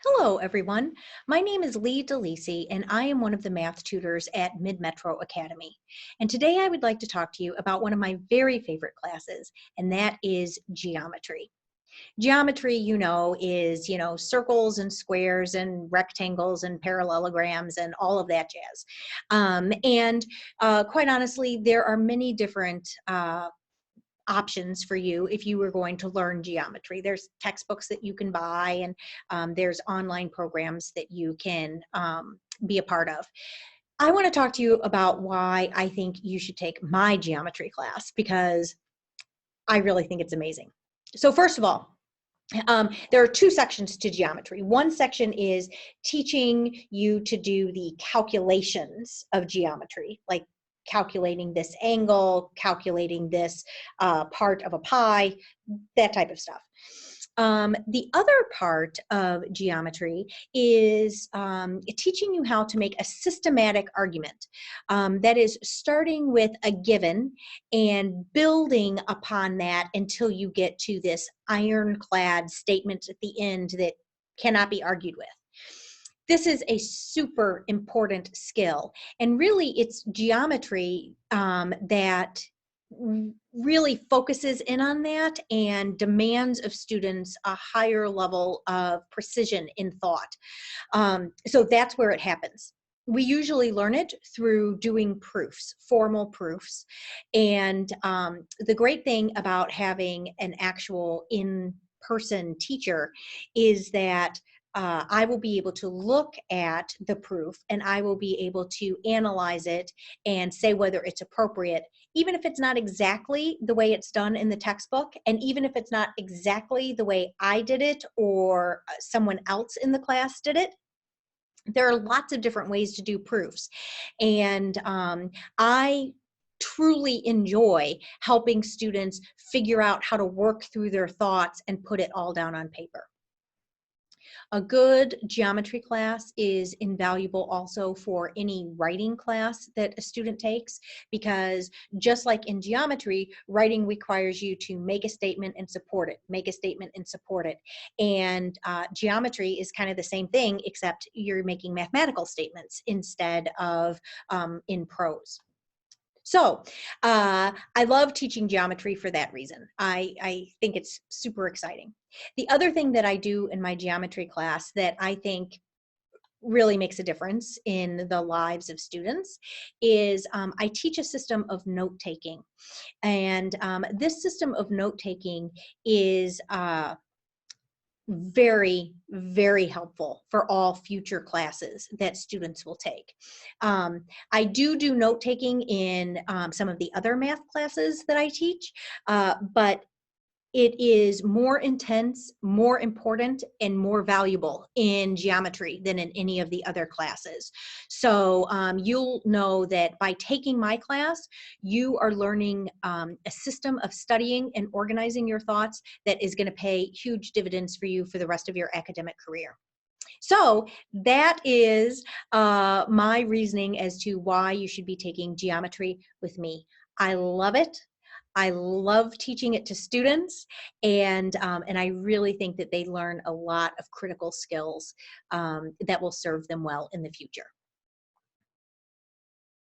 Hello, everyone. My name is Lee DeLisi, and I am one of the math tutors at Mid-Metro Academy. And today I would like to talk to you about one of my very favorite classes, and that is geometry. Geometry, is, circles and squares and rectangles and parallelograms and all of that jazz. And quite honestly, there are many different options for you if you were going to learn geometry. There's textbooks that you can buy, and there's online programs that you can be a part of. I want to talk to you about why I think you should take my geometry class because I really think it's amazing. So first of all, there are two sections to geometry. One section is teaching you to do the calculations of geometry, like calculating this angle, calculating this part of a pie, that type of stuff. The other part of geometry is teaching you how to make a systematic argument. That is starting with a given and building upon that until you get to this ironclad statement at the end that cannot be argued with. This is a super important skill, and really it's geometry that really focuses in on that and demands of students a higher level of precision in thought. So that's where it happens. We usually learn it through doing proofs, formal proofs. And the great thing about having an actual in-person teacher is that I will be able to look at the proof and I will be able to analyze it and say whether it's appropriate, even if it's not exactly the way it's done in the textbook, and even if it's not exactly the way I did it or someone else in the class did it. There are lots of different ways to do proofs. And I truly enjoy helping students figure out how to work through their thoughts and put it all down on paper. A good geometry class is invaluable also for any writing class that a student takes, because just like in geometry, writing requires you to make a statement and support it, make a statement and support it. And geometry is kind of the same thing, except you're making mathematical statements instead of in prose. So I love teaching geometry for that reason. I think it's super exciting. The other thing that I do in my geometry class that I think really makes a difference in the lives of students is I teach a system of note taking. And this system of note taking is very, very helpful for all future classes that students will take. I do note taking in some of the other math classes that I teach, but it is more intense, more important, and more valuable in geometry than in any of the other classes. So you'll know that by taking my class, you are learning a system of studying and organizing your thoughts that is going to pay huge dividends for you for the rest of your academic career. So that is my reasoning as to why you should be taking geometry with me. I love it. I love teaching it to students, and I really think that they learn a lot of critical skills that will serve them well in the future.